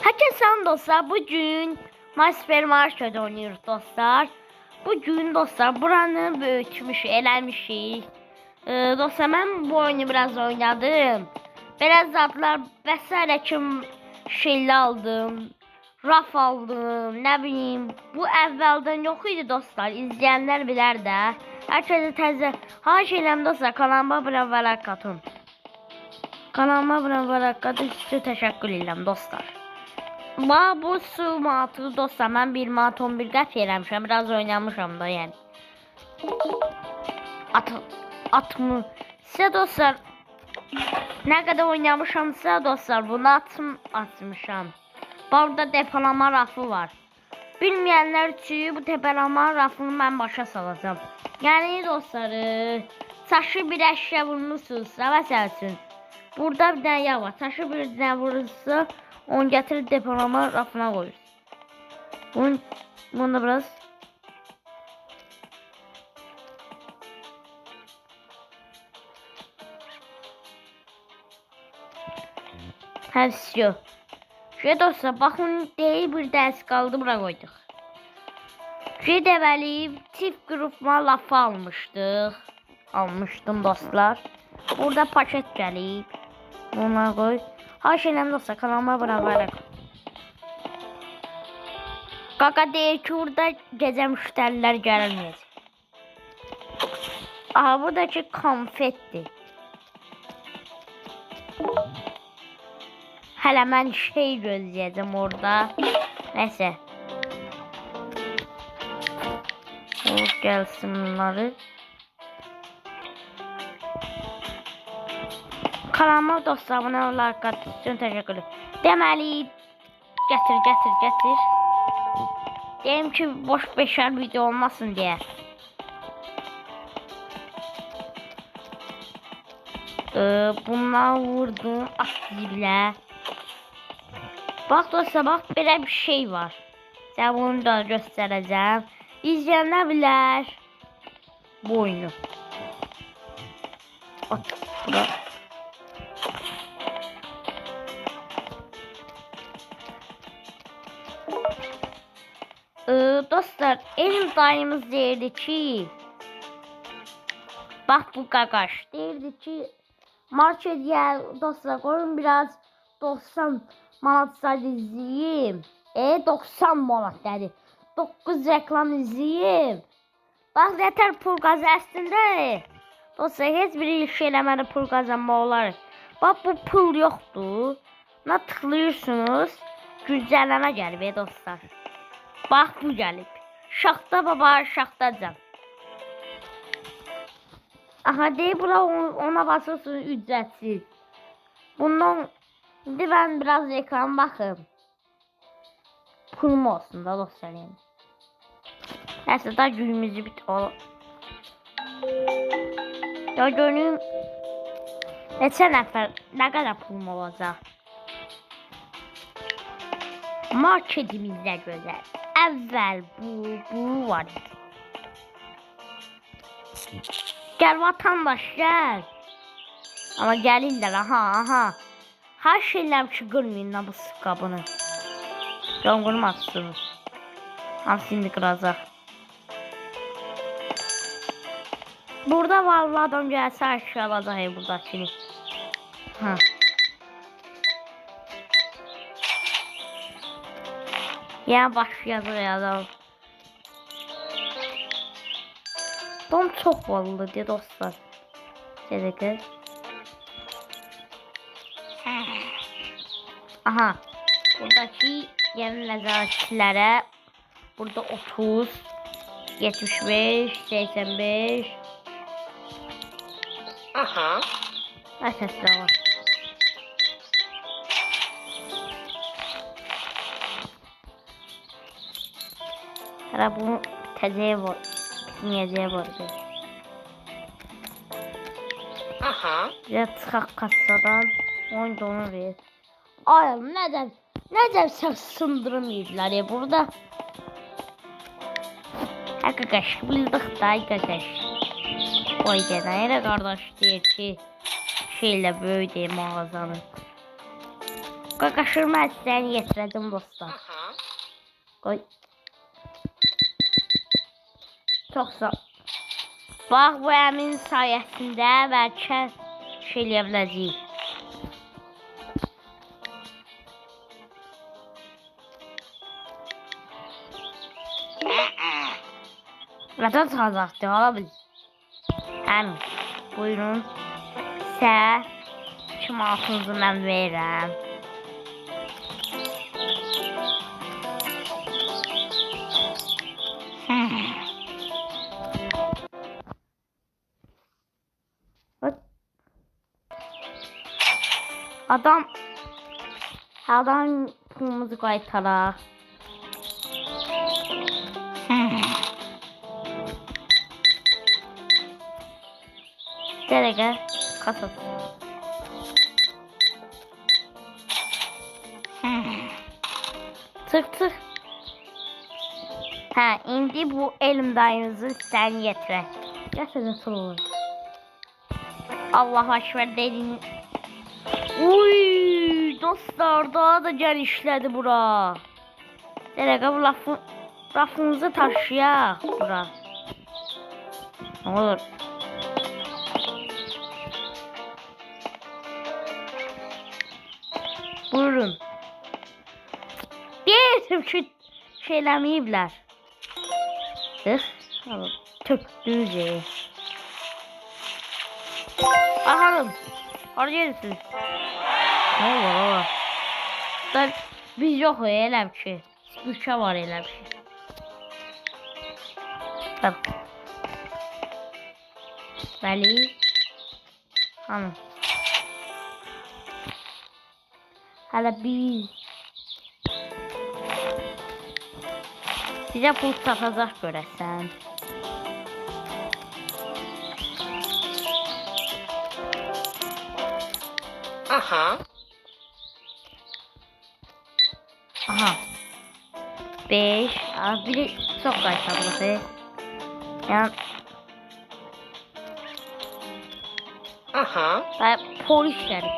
Herkese dostlar, bugün Supermarket oynuyoruz dostlar. Bugün dostlar buranı büyütmüş, eləmişik. Dostlar ben bu oyunu biraz oynadım. Biraz adlar vesaire kim şeyler aldım. Raf aldım, ne bileyim. Bu evvelden yok idi dostlar. İzleyenler bilir de. Herkese tezə. Ha şeylem dostlar, kanalıma bir like atın. Kanalıma bir like atın. Size teşekkür ederim dostlar. Bu su manatı dostlar, mən 1 manat 11 qəp eləmişəm, biraz oynamışam da yəni. Atımı sizə dostlar nə qədər oynamışamsa dostlar bunu atmışam. Burada depolama rafı var. Bilməyənlər üçün bu depolama rafını mən başa salacağım. Yəni dostlar, taşı bir əşya vurmuşsunuzsa məsəl üçün burada bir dənə yağ var. Taşı bir dənə vurursa onu getirip depolama rafına koyuyoruz. Bunu da biraz hepsi yok. Şöyle dostlar bakın değil bir ders kaldı, buraya koyduk. Şöyle develeyip çift grupma lafı almıştım dostlar. Burada paket gelip buna koy. Ha şeylem dostlar, kanalıma bırak. Kaka deyir ki burada gece müşteriler gəlməyəcək. Aha buradaki konfetdir. Hələ mən şey gözləyəcəm orada. Neyse. Hoş gəlsin bunları. Kanalıma dostlar buna like atdığınız üçün təşəkkür ederim. Deməli gətir. Deyim ki boş beşər video olmasın deyə. Bunlar vurdum aktivlə. Bax dostlar, bax belə bir şey var. Sizə bunu da göstərəcəm. İzləyənlər bilər bu oyunu. Bura. Dostlar elim dayımız deyirdi ki bak bu qaqaş deyirdi ki marketə dostlar qoyun biraz 90 manat saydı izləyim. 90 manat dedi. 9 reklam izləyim. Bax yeter pul qazanır. Dostlar heç bir iş eləməli pul qazanmaq olar. Bax bu pul yoxdur. Buna tıklayırsınız. Güncəlləmə gəlib dostlar. Bax bu gəlib. Şaxta baba, şaxtacan. Aha deyib bura ona basırsınız ücretsiz. Bundan indi ben biraz ekran baxım. Pulum olsun da dostlar yəni. Nəsə da günümüzü bit ol. Ya görünüm neçə nəfər, nə qədər pulum olacaq. Marketimizdə gözəl. Əvvəl bu var. Gel vatandaş gel. Ama gəlirlər aha. Her şeyler ki qırmayın lan bu sıqqabını. Can qırmazsınız. Hamısı indi qıracaq. Burada vallahi adam gəlsə aşağı alacaq buradakini. Ha. Ya başlayacaq ya. Don çok ballı diye dostlar. Dedek. Aha. Buradaki yeni nəzarətçilərə burada 30, 75, 85. Aha. Əsaslar var. Hələ bunu təzəyə var. Bitməyəcəyə vardı. Aha. Ya çıxaq kassadan 10 dolar verir. Ay nədən sındırmıydılar ya burada. Qaqaş bildik da qaqaş. Oy gənə elə qardaş deyir ki şeylə böyüdü mağazanı. Qaqaşırma istəyəni yetirdim dostlar. Qoy. Çox sağ. Bax bu əmin sayəsində bəlkə şey eləyə biləcəyik. Nədən çıxacaqdır, ala bil. Əmin. Buyurun. Sizə 2600-ı mən verirəm. Adam pulumuzu qaytaraq. Dəqiqə kasat. Çıx. Hə, indi bu elimdayınızı sən yetirək. Gətirin sorulur. Allah akbar dedin. Uy, dostlar daha da genişlədi bura. Dəqiqə bu rafınızı taşıyaq bura. Ne olur. Buyurun. Bir ki şeyləməyiblər. Tökdüzü. Bakalım. Hadi gelirsiniz. Ne olur. Da biz yok eləm ki. Ülke var eləm ki. Tamam. Bəli. Hanım. Hələ biz sizə pul satacaq görəsən. Aha. 5. Biri çok qaytarıldı. Yani ben polislerim.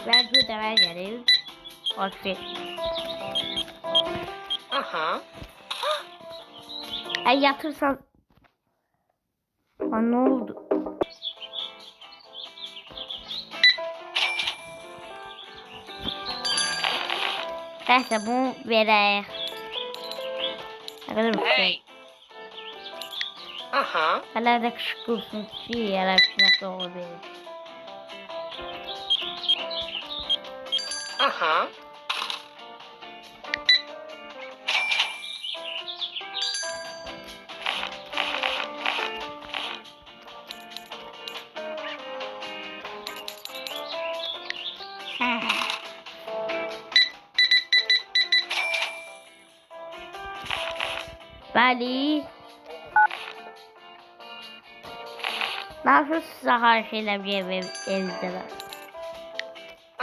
Vergi ödəməyə gəlir. Aferin. Yatırsan. Ne oldu? Neyse bunu verək. Ne kadar bir şey. Hələ də qışqırsın ki, hələ bir şey nəsə olur deyil. Bəli. Ne yapıyorsun size her şeyle bir evinizde var.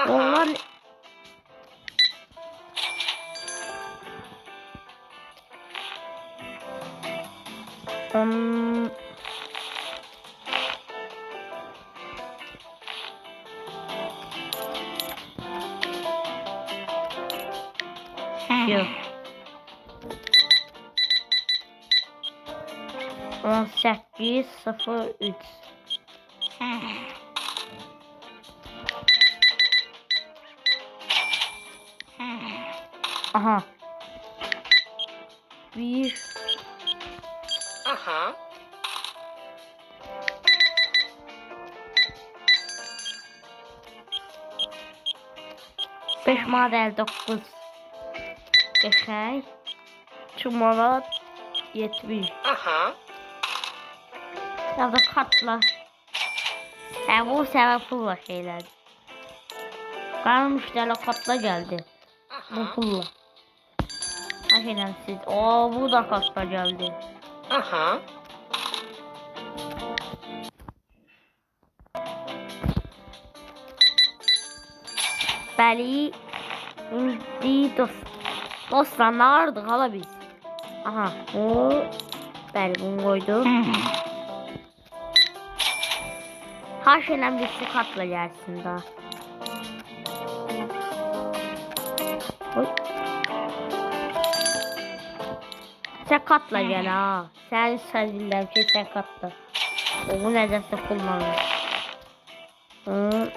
Onlar yok. 18.03. Aha. Bir. Beş model 9. Geçey. Çumalat 70. Ya da katla. Yani bu sefer pulla şeyler. Bana müşteriyle katla geldi. Bu pulla. Hakikaten siz. Oo bu da katla geldi. Bəli. İndi dostlar ne aradık hala biz. Aha bu. Bəli bunu koyduk. Her şeyden birisi katla gelsin daha. Oy. Sen katla gel ha. Sen sözünden ki sen katla. O nedense kullanır. Hı.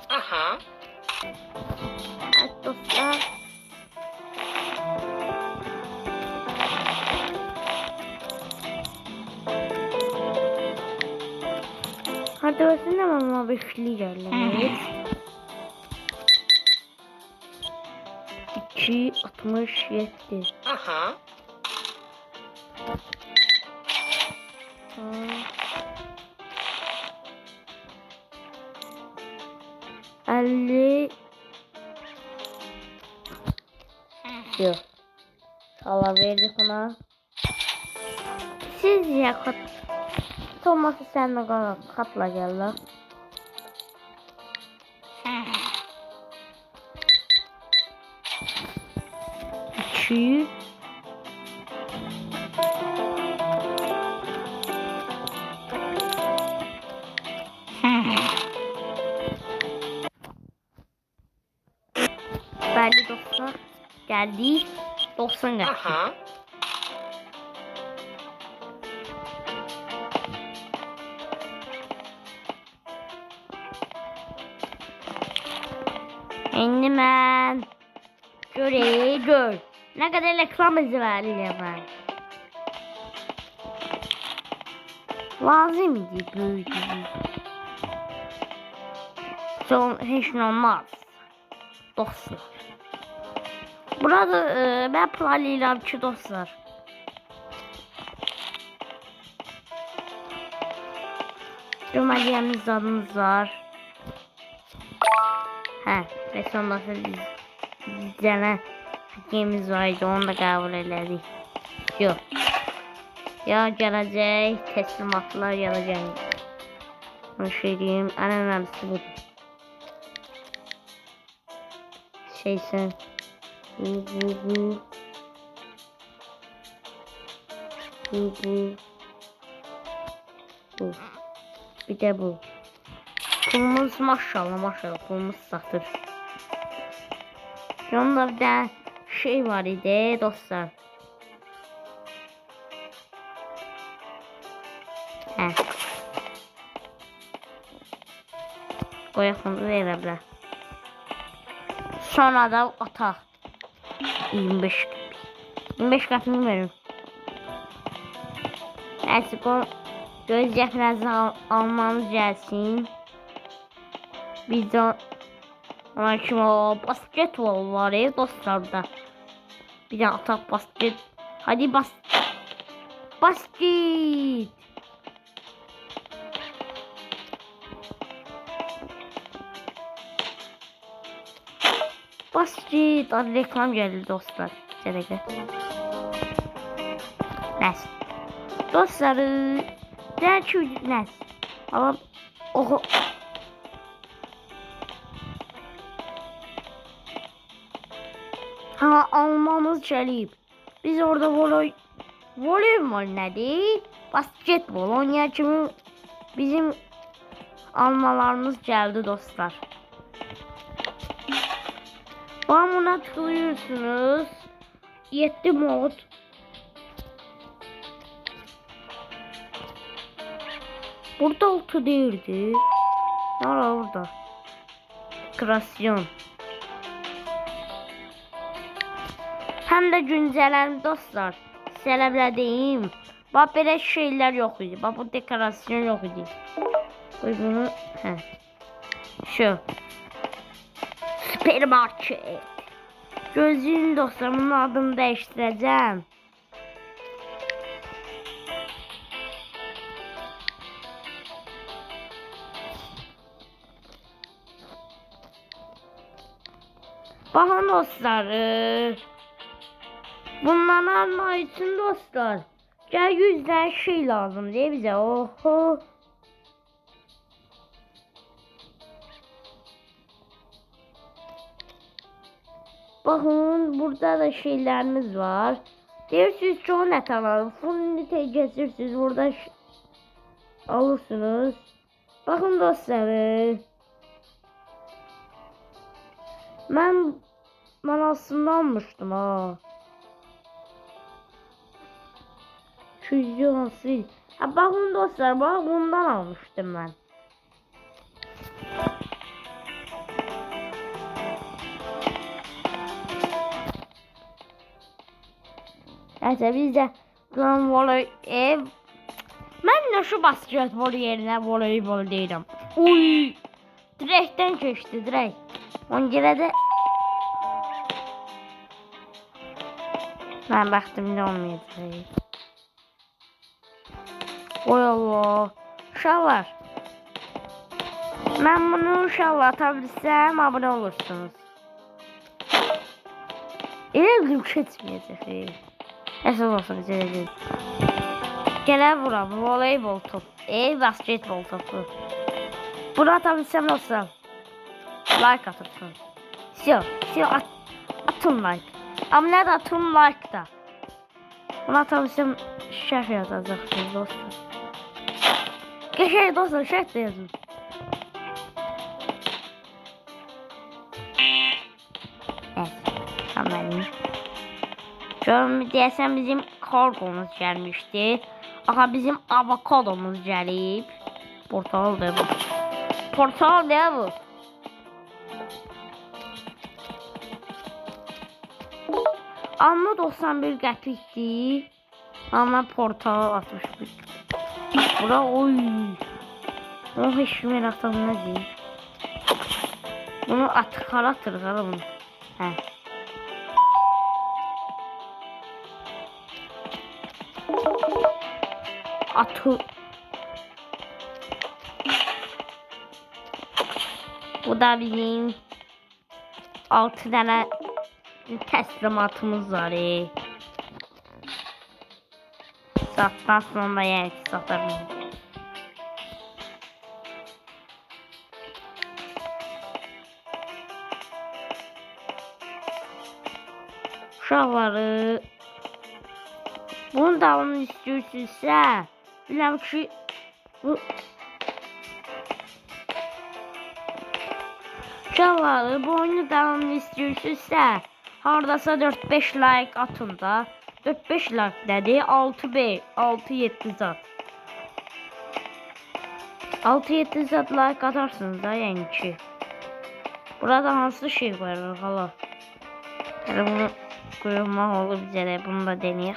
Aha. Evet dostlar. Hadi olsun ama bekleyelim. 267. Aha. Ha. 50. Yok. Allah verdik ona. Siz ya kat. Thomas'ı sen de katla gel lan. İki. Belli 90 geldi. 90 geldi. Aha. Şimdi ben gör. Ne kadar reklam izi verdim ben. Lazım idi böyle. Son hiç olmaz. Dostlar. Burada ben planlayacağım ki dostlar. Cömertliğimiz adımız var. He ve sonrası izlenen hakemiz vardı, onu da kabul elədik. Yok. Ya gelecek teslimatlar gelecek. Bunu şey diyeyim, en önemlisi budur. Şeysin. Bu. Bir de bu. Pulumuz maşallah pulumuz satır. Yanında bir de şey var idi dostlar. He. Koyaqını verə bilər. Sonra da ataq. 25 qəpini verin. Nəysə gözləklərinizi almanız gəlsin. Biz de ona kimi o basketbol var ya dostlarda. Bir de atak basket. Hadi basket. Basket. Adı reklam geldi dostlar. Şöyle. Neyse. Dostları. Derçi neyse. Ama oho. Ha almamız gəlib. Biz orada voleybol nədir? Basketbol oynayan kimi bizim almalarımız gəldi dostlar. Buna tıklıyorsunuz. 7 mod. Burada 6 değildi. Ne var orada? Kreasyon. Hem de güncelen dostlar. Sizə deyim. Bak böyle şeyler yok idi. Bak bu dekorasyon yok idi. Koy bunu. He. Şu. Süpermarket. Gözlüğün dostlar, bunun adını değiştireceğim. Bakın dostlar. Bunların alma için dostlar. Gel 100'den şey lazım diye bize. Oho. Bakın burada da şeylerimiz var. Diyorsunuz çoğu net alalım. Full nite geçirsiniz burada. alırsınız. Bakın dostlar. Ben aslında almıştım ha. Şu nasıl? Ha bakın dostlar, bak bundan almıştım ben. Neyse biz de ben de şu basketbol yerine voleybol değilim. Uy! Direkten geçti direkt. Ona de ben baktım ne olmayacak. Oy Allah. Uşaqlar. Ben bunu inşallah atabilsem abone olursunuz. Elə bir keçməyəcək. Əsas olsun gələcək. Gələ bura voleybol top. Basketbol topu. Bunu atabilsem olsa like atırsın. Atın like. Ama ne de atın like da. Bunu atabilsem şərh yazacaqsınız dostlar. Geçək dostlar, şərh de yazın. Evet. Tamam. Görün deyəsən bizim kargomuz gəlmişdi. Aha bizim avokadomuz gəlib. Portal ne bu? Portal ne bu? Amma 91 qəpikdir. Amma portal 61. Bura oy. O heç meraktan nə deyil. Bunu atır bunu. Hə. Atı. Bu da bizim 6 tane teslimatımız var. Sattan sonra yani satarım. Uşaqları bunun davamını istiyorsunuzsa bilmem ki bu uşaqları bu oyunu davamını istiyorsunuzsa hardasa 4-5 like atın da. 4-5 like dedi 6-7 zat. 6-7 zat like atarsınız da yani ki. Burada hansı şey var hala. Yani bunu koyulmak olur bize de, bunu da deneyek.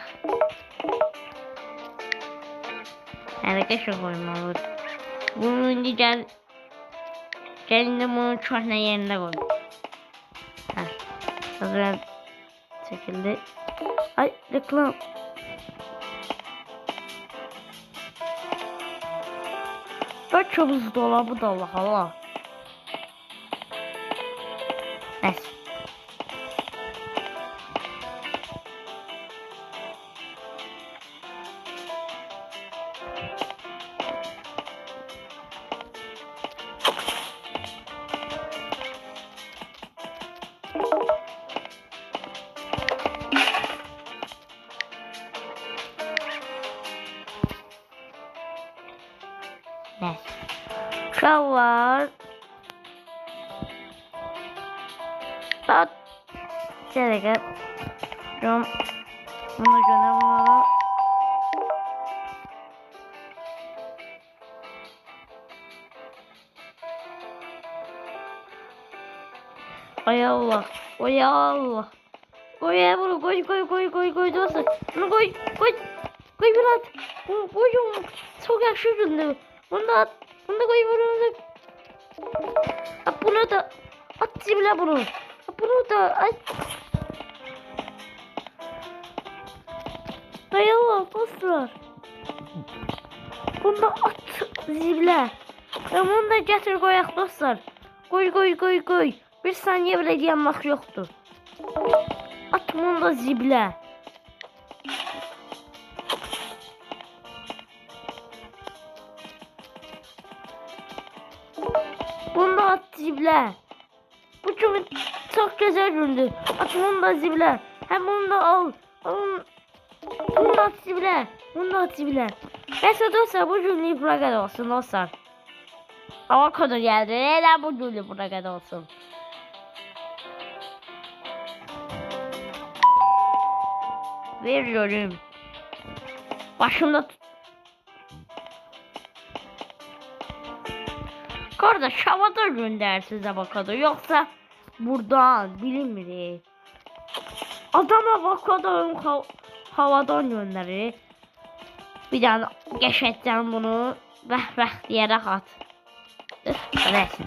Yani keşke koyulmak olur. Bunu indi gelin de bunu çöhne yerine koy. Hazır çekildi. Ay reklam. Bak çok hızlı dolabı da Allah Allah. Neyse. Neyse. Uşaqlar. Saat çeyrek. Bunu gönder bunlara. Ay Allah. Ay Allah. Koy ya bunu koy dostlar. Bunu koy biraz. Koy çok yakışıklı. Bunu da koy bunu. Bunu da at bile bunu. Bunu da at. Ay Allah dostlar. Bunu da at zibile. Bunu da getir koyak dostlar. Koy. Bir saniye bile dayanmak yoktur. At bunu da zibile. Bunu da at zibile. Bu çok güzel gündü. At bunu da zibile. Hem bunu da al. Bunu da at zibile. Neyse dostlar bu günlük bura kadar olsun dostlar. Avokado geldi. Neden bu günlük bura kadar olsun. Veriyorum. Başımda tut. Kardeş havada gönder size avokado. Yoksa buradan bilinmir. Adam avokado havadan gönderir. Bir tane geçeceğim bunu. Vəh diyerek at. Evet.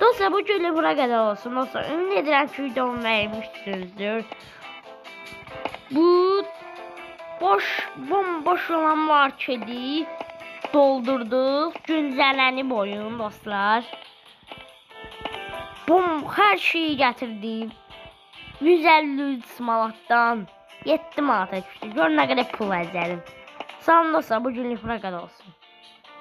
Dostlar bu günlük bura kadar olsun. Dostlar ümid edirəm ki videomu beğenmişsinizdir. Bu bomboş olan marketi doldurduk. Güncellənib oyun dostlar. Her şeyi getirdim. 153 manatdan 7 manata düştü. Gör nə qədər pul əzəlim. Sağ olun dostlar bu günlük bura kadar olsun.